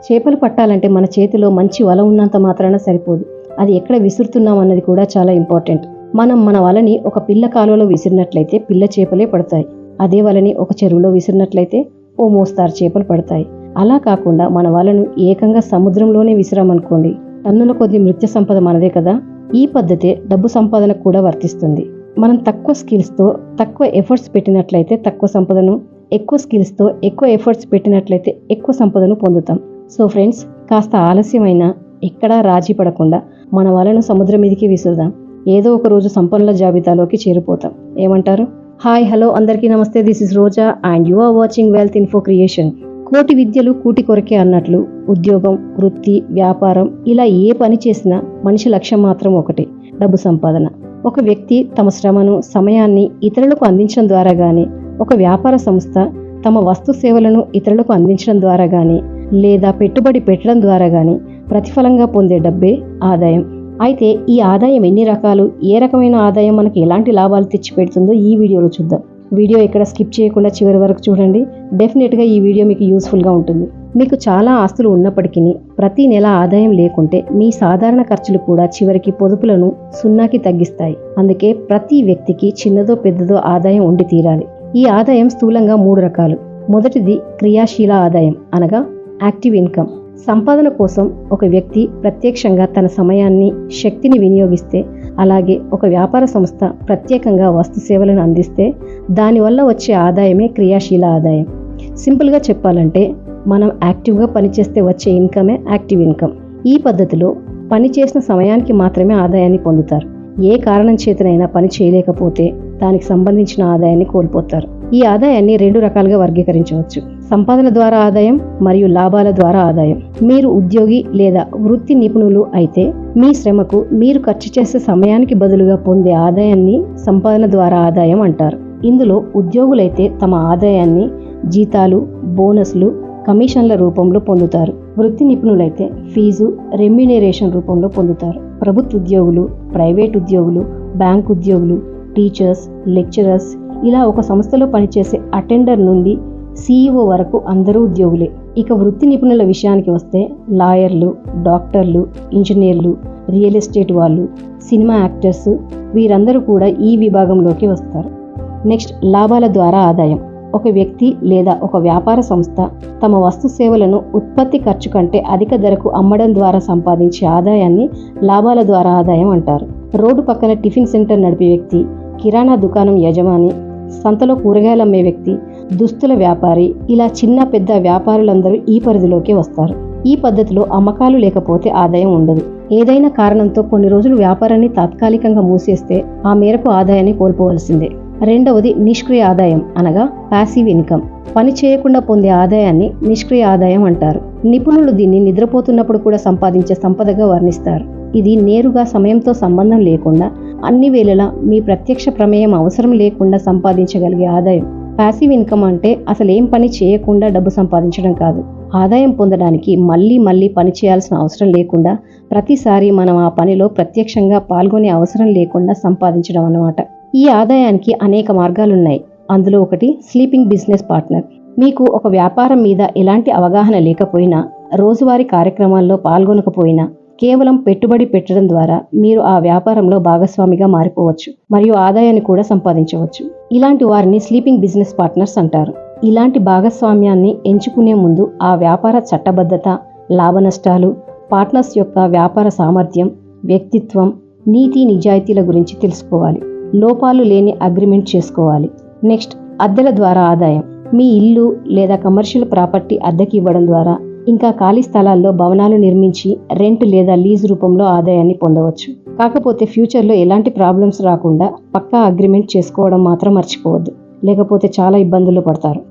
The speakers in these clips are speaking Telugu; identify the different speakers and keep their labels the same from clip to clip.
Speaker 1: చేపలు పట్టాలంటే మన చేతిలో మంచి వల ఉన్నంత మాత్రాన సరిపోదు, అది ఎక్కడ విసురుతున్నాం అన్నది కూడా చాలా ఇంపార్టెంట్. మనం మన వలని ఒక పిల్ల కాలువలో విసిరినట్లయితే పిల్ల చేపలే పడతాయి. అదే వలని ఒక చెరువులో విసిరినట్లయితే ఓ మోస్తారు చేపలు పడతాయి. అలా కాకుండా మన వలను ఏకంగా సముద్రంలోనే విసిరామనుకోండి, టన్నుల కొద్ది మృత్య సంపద మనదే కదా. ఈ పద్ధతే డబ్బు సంపాదనకు కూడా వర్తిస్తుంది. మనం తక్కువ స్కిల్స్తో తక్కువ ఎఫర్ట్స్ పెట్టినట్లయితే తక్కువ సంపదను, ఎక్కువ స్కిల్స్తో ఎక్కువ ఎఫర్ట్స్ పెట్టినట్లయితే ఎక్కువ సంపదను పొందుతాం. సో ఫ్రెండ్స్, కాస్త ఆలస్యమైనా ఎక్కడా రాజీ పడకుండా మన వలను సముద్రం మీదకి విసురుదాం. ఏదో ఒక రోజు సంపన్నుల జాబితాలోకి చేరిపోతాం. ఏమంటారు? హాయ్, హలో, అందరికీ నమస్తే. This is Roja and you are watching wealth info creation. కోటి విద్యలు కూటి కొరకే అన్నట్లు ఉద్యోగం, వృత్తి, వ్యాపారం ఇలా ఏ పని చేసినా మనిషి లక్ష్యం మాత్రం ఒకటే, డబ్బు సంపాదన. ఒక వ్యక్తి తమ శ్రమను, సమయాన్ని ఇతరులకు అందించడం ద్వారా కానీ, ఒక వ్యాపార సంస్థ తమ వస్తు సేవలను ఇతరులకు అందించడం ద్వారా కానీ, లేదా పెట్టుబడి పెట్టడం ద్వారా కానీ ప్రతిఫలంగా పొందే డబ్బే ఆదాయం. అయితే ఈ ఆదాయం ఎన్ని రకాలు, ఏ రకమైన ఆదాయం మనకు ఎలాంటి లాభాలు తెచ్చిపెడుతుందో ఈ వీడియోలో చూద్దాం. వీడియో ఎక్కడ స్కిప్ చేయకుండా చివరి వరకు చూడండి. డెఫినెట్గా ఈ వీడియో మీకు యూస్ఫుల్గా ఉంటుంది. మీకు చాలా ఆస్తులు ఉన్నప్పటికీ ప్రతి నెల ఆదాయం లేకుంటే మీ సాధారణ ఖర్చులు కూడా చివరికి పొదుపులను సున్నాకి తగ్గిస్తాయి. అందుకే ప్రతి వ్యక్తికి చిన్నదో పెద్దదో ఆదాయం ఉండి తీరాలి. ఈ ఆదాయం స్థూలంగా 3 రకాలు. మొదటిది క్రియాశీల ఆదాయం, అనగా యాక్టివ్ ఇన్కమ్. సంపాదన కోసం ఒక వ్యక్తి ప్రత్యక్షంగా తన సమయాన్ని, శక్తిని వినియోగిస్తే, అలాగే ఒక వ్యాపార సంస్థ ప్రత్యేకంగా వస్తు సేవలను అందిస్తే దానివల్ల వచ్చే ఆదాయమే క్రియాశీల ఆదాయం. సింపుల్గా చెప్పాలంటే మనం యాక్టివ్గా పనిచేస్తే వచ్చే ఇన్కమే యాక్టివ్ ఇన్కమ్. ఈ పద్ధతిలో పని చేసిన సమయానికి మాత్రమే ఆదాయాన్ని పొందుతారు. ఏ కారణం చేతనైనా పని చేయలేకపోతే దానికి సంబంధించిన ఆదాయాన్ని కోల్పోతారు. ఈ ఆదాయాన్ని 2 రకాలుగా వర్గీకరించవచ్చు: సంపాదన ద్వారా ఆదాయం మరియు లాభాల ద్వారా ఆదాయం. మీరు ఉద్యోగి లేదా వృత్తి నిపుణులు అయితే మీ శ్రమకు మీరు ఖర్చు చేసే సమయానికి బదులుగా పొందే ఆదాయాన్ని సంపాదన ద్వారా ఆదాయం అంటారు. ఇందులో ఉద్యోగులైతే తమ ఆదాయాన్ని జీతాలు, బోనస్లు, కమిషన్ల రూపంలో పొందుతారు. వృత్తి నిపుణులైతే ఫీజు, రెమ్యునరేషన్ రూపంలో పొందుతారు. ప్రభుత్వ ఉద్యోగులు, ప్రైవేట్ ఉద్యోగులు, బ్యాంక్ ఉద్యోగులు, టీచర్స్, లెక్చరర్స్, ఇలా ఒక సంస్థలో పనిచేసే అటెండర్ నుండి CEO వరకు అందరూ ఉద్యోగులే. ఇక వృత్తి నిపుణుల విషయానికి వస్తే లాయర్లు, డాక్టర్లు, ఇంజనీర్లు, రియల్ ఎస్టేట్ వాళ్ళు, సినిమా యాక్టర్స్, వీరందరూ కూడా ఈ విభాగంలోకి వస్తారు. నెక్స్ట్, లాభాల ద్వారా ఆదాయం. ఒక వ్యక్తి లేదా ఒక వ్యాపార సంస్థ తమ వస్తు సేవలను ఉత్పత్తి ఖర్చు కంటే అధిక ధరకు అమ్మడం ద్వారా సంపాదించే ఆదాయాన్ని లాభాల ద్వారా ఆదాయం అంటారు. రోడ్డు పక్కన టిఫిన్ సెంటర్ నడిపే వ్యక్తి, కిరాణా దుకాణం యజమాని, సంతలో కూరగాయలు అమ్మే వ్యక్తి, దుస్తుల వ్యాపారి, ఇలా చిన్న పెద్ద వ్యాపారులందరూ ఈ పరిధిలోకి వస్తారు. ఈ పద్ధతిలో అమ్మకాలు లేకపోతే ఆదాయం ఉండదు. ఏదైనా కారణంతో కొన్ని రోజులు వ్యాపారాన్ని తాత్కాలికంగా మూసేస్తే ఆ మేరకు ఆదాయాన్ని కోల్పోవలసిందే. రెండవది నిష్క్రియ ఆదాయం, అనగా ప్యాసివ్ ఇన్కమ్. పని చేయకుండా పొందే ఆదాయాన్ని నిష్క్రియ ఆదాయం అంటారు. నిపుణులు దీన్ని నిద్రపోతున్నప్పుడు కూడా సంపాదించే సంపదగా వర్ణిస్తారు. ఇది నేరుగా సమయంతో సంబంధం లేకుండా అన్ని వేళలా మీ ప్రత్యక్ష ప్రమేయం అవసరం లేకుండా సంపాదించగలిగే ఆదాయం. ప్యాసివ్ ఇన్కమ్ అంటే అసలు ఏం పని చేయకుండా డబ్బు సంపాదించడం కాదు. ఆదాయం పొందడానికి మళ్ళీ పని చేయాల్సిన అవసరం లేకుండా, ప్రతిసారి మనం ఆ పనిలో ప్రత్యక్షంగా పాల్గొనే అవసరం లేకుండా సంపాదించడం అన్నమాట. ఈ ఆదాయానికి అనేక మార్గాలున్నాయి. అందులో ఒకటి స్లీపింగ్ బిజినెస్ పార్ట్నర్. మీకు ఒక వ్యాపారం మీద ఎలాంటి అవగాహన లేకపోయినా, రోజువారీ కార్యక్రమాల్లో పాల్గొనకపోయినా, కేవలం పెట్టుబడి పెట్టడం ద్వారా మీరు ఆ వ్యాపారంలో భాగస్వామిగా మారిపోవచ్చు మరియు ఆదాయాన్ని కూడా సంపాదించవచ్చు. ఇలాంటి వారిని స్లీపింగ్ బిజినెస్ పార్ట్నర్స్ అంటారు. ఇలాంటి భాగస్వామ్యాన్ని ఎంచుకునే ముందు ఆ వ్యాపార చట్టబద్ధత, లాభ నష్టాలు, పార్ట్నర్స్ యొక్క వ్యాపార సామర్థ్యం, వ్యక్తిత్వం, నీతి నిజాయితీల గురించి తెలుసుకోవాలి. లోపాలు లేని అగ్రిమెంట్ చేసుకోవాలి. నెక్స్ట్, అద్దెల ద్వారా ఆదాయం. మీ ఇల్లు లేదా కమర్షియల్ ప్రాపర్టీ అద్దెకి ఇవ్వడం ద్వారా, ఇంకా ఖాళీ స్థలాల్లో భవనాలు నిర్మించి రెంట్ లేదా లీజ్ రూపంలో ఆదాయాన్ని పొందవచ్చు. కాకపోతే ఫ్యూచర్లో ఎలాంటి ప్రాబ్లమ్స్ రాకుండా పక్కా అగ్రిమెంట్ చేసుకోవడం మాత్రం మర్చిపోవద్దు, లేకపోతే చాలా ఇబ్బందులు పడతారు.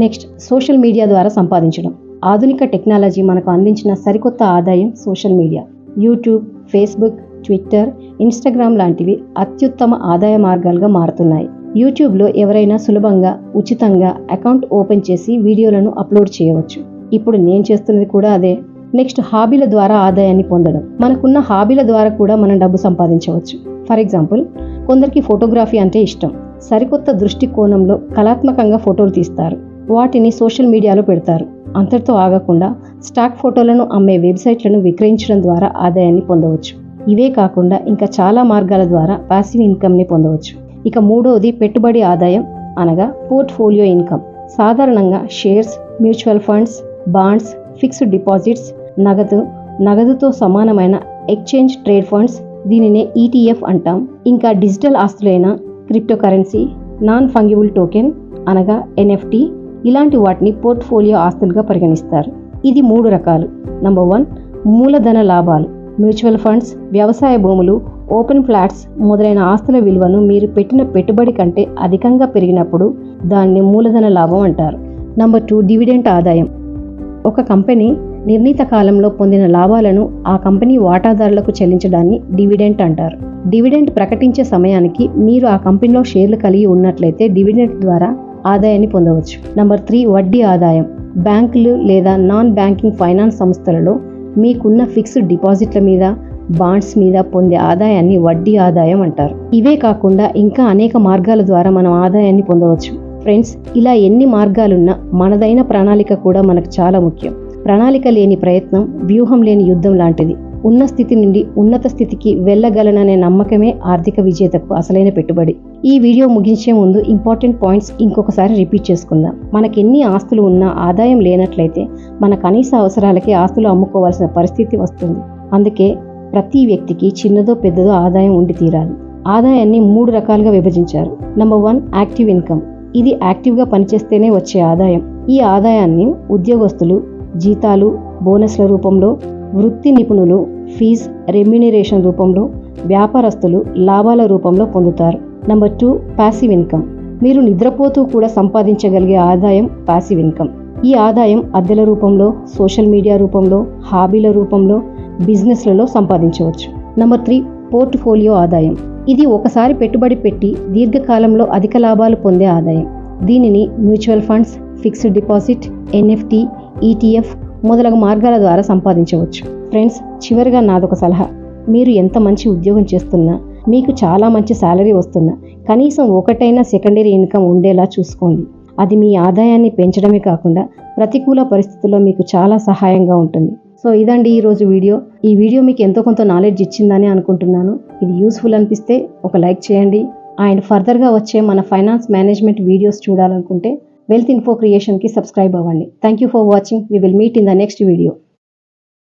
Speaker 1: నెక్స్ట్, సోషల్ మీడియా ద్వారా సంపాదించడం. ఆధునిక టెక్నాలజీ మనకు అందించిన సరికొత్త ఆదాయం social media. YouTube, Facebook, Twitter, Instagram లాంటివి అత్యుత్తమ ఆదాయ మార్గాలుగా మారుతున్నాయి. యూట్యూబ్లో ఎవరైనా సులభంగా, ఉచితంగా అకౌంట్ ఓపెన్ చేసి వీడియోలను అప్లోడ్ చేయవచ్చు. ఇప్పుడు నేను చేస్తున్నది కూడా అదే. నెక్స్ట్, హాబీల ద్వారా ఆదాయాన్ని పొందడం. మనకున్న హాబీల ద్వారా కూడా మనం డబ్బు సంపాదించవచ్చు. ఫర్ ఎగ్జాంపుల్, కొందరికి ఫోటోగ్రఫీ అంటే ఇష్టం. సరికొత్త దృష్టికోణంలో కళాత్మకంగా ఫోటోలు తీస్తారు. వాటిని సోషల్ మీడియాలో పెడతారు. అంతటితో ఆగకుండా స్టాక్ ఫోటోలను అమ్మే వెబ్సైట్లను విక్రయించడం ద్వారా ఆదాయాన్ని పొందవచ్చు. ఇవే కాకుండా ఇంకా చాలా మార్గాల ద్వారా పాసివ్ ఇన్కమ్ని పొందవచ్చు. ఇక మూడవది పెట్టుబడి ఆదాయం అనగా పోర్ట్ఫోలియో ఇన్కమ్. సాధారణంగా shares, mutual funds, bonds, fixed deposits, నగదుతో సమానమైన ఎక్స్చేంజ్ ట్రేడ్ ఫండ్స్, దీనినే ETF అంటాం. ఇంకా డిజిటల్ ఆస్తులైన క్రిప్టోకరెన్సీ, నాన్ ఫంగిబుల్ టోకెన్ అనగా NFT, ఇలాంటి వాటిని పోర్ట్ఫోలియో ఆస్తులుగా పరిగణిస్తారు. ఇది 3 రకాలు. నంబర్ 1, మూలధన లాభాలు. మ్యూచువల్ ఫండ్స్, వ్యవసాయ భూములు, ఓపెన్ ఫ్లాట్స్ మొదలైన ఆస్తుల విలువను మీరు పెట్టిన పెట్టుబడి కంటే అధికంగా పెరిగినప్పుడు దాన్ని మూలధన లాభం అంటారు. నంబర్ 2, డివిడెంట్ ఆదాయం. ఒక కంపెనీ నిర్ణీత కాలంలో పొందిన లాభాలను ఆ కంపెనీ వాటాదారులకు చెల్లించడాన్ని డివిడెంట్ అంటారు. డివిడెంట్ ప్రకటించే సమయానికి మీరు ఆ కంపెనీలో షేర్లు కలిగి ఉన్నట్లయితే డివిడెంట్ ద్వారా ఆదాయాన్ని పొందవచ్చు. నంబర్ 3, వడ్డీ ఆదాయం. బ్యాంకులు లేదా నాన్ బ్యాంకింగ్ ఫైనాన్స్ సంస్థలలో మీకున్న ఫిక్స్డ్ డిపాజిట్ల మీద, బాండ్స్ మీద పొందే ఆదాయాన్ని వడ్డీ ఆదాయం అంటారు. ఇవే కాకుండా ఇంకా అనేక మార్గాల ద్వారా మనం ఆదాయాన్ని పొందవచ్చు. ఫ్రెండ్స్, ఇలా ఎన్ని మార్గాలున్నా మనదైన ప్రణాళిక కూడా మనకు చాలా ముఖ్యం. ప్రణాళిక లేని ప్రయత్నం వ్యూహం లేని యుద్ధం లాంటిది. ఉన్న స్థితి నుండి ఉన్నత స్థితికి వెళ్ళగలననే నమ్మకమే ఆర్థిక విజేతకు అసలైన పెట్టుబడి. ఈ వీడియో ముగించే ముందు ఇంపార్టెంట్ పాయింట్స్ ఇంకొకసారి రిపీట్ చేసుకుందాం. మనకెన్ని ఆస్తులు ఉన్నా ఆదాయం లేనట్లయితే మన కనీస అవసరాలకే ఆస్తులు అమ్ముకోవాల్సిన పరిస్థితి వస్తుంది. అందుకే ప్రతి వ్యక్తికి చిన్నదో పెద్దదో ఆదాయం ఉండి తీరాలి. ఆదాయాన్ని 3 రకాలుగా విభజించారు. Number 1, active income. ఇది యాక్టివ్గా పనిచేస్తేనే వచ్చే ఆదాయం. ఈ ఆదాయాన్ని ఉద్యోగస్తులు జీతాలు, బోనస్ల రూపంలో, వృత్తి నిపుణులు ఫీజ్ రెమ్యునరేషన్ రూపంలో, వ్యాపారస్తులు లాభాల రూపంలో పొందుతారు. Number 2, passive income. మీరు నిద్రపోతూ కూడా సంపాదించగలిగే ఆదాయం పాసివ్ ఇన్కమ్. ఈ ఆదాయం అద్దెల రూపంలో, సోషల్ మీడియా రూపంలో, హాబీల రూపంలో, బిజినెస్లలో సంపాదించవచ్చు. నంబర్ 3, పోర్ట్ఫోలియో ఆదాయం. ఇది ఒకసారి పెట్టుబడి పెట్టి దీర్ఘకాలంలో అధిక లాభాలు పొందే ఆదాయం. దీనిని mutual funds, fixed deposit, NFT, ETF మొదలగు మార్గాల ద్వారా సంపాదించవచ్చు. ఫ్రెండ్స్, చివరిగా నాదొక సలహా. మీరు ఎంత మంచి ఉద్యోగం చేస్తున్నా, మీకు చాలా మంచి శాలరీ వస్తున్నా కనీసం ఒకటైనా సెకండరీ ఇన్కమ్ ఉండేలా చూసుకోండి. అది మీ ఆదాయాన్ని పెంచడమే కాకుండా ప్రతికూల పరిస్థితుల్లో మీకు చాలా సహాయంగా ఉంటుంది. సో ఇదండి ఈరోజు వీడియో. ఈ వీడియో మీకు ఎంతో కొంత నాలెడ్జ్ ఇచ్చిందని అనుకుంటున్నాను. ఇది యూస్ఫుల్ అనిపిస్తే ఒక లైక్ చేయండి. అండ్ ఫర్దర్గా వచ్చే మన ఫైనాన్స్ మేనేజ్మెంట్ వీడియోస్ చూడాలనుకుంటే వెల్త్ ఇన్ఫో క్రియేషన్కి సబ్స్క్రైబ్ అవ్వండి. Thank you for watching. We will meet in the next video.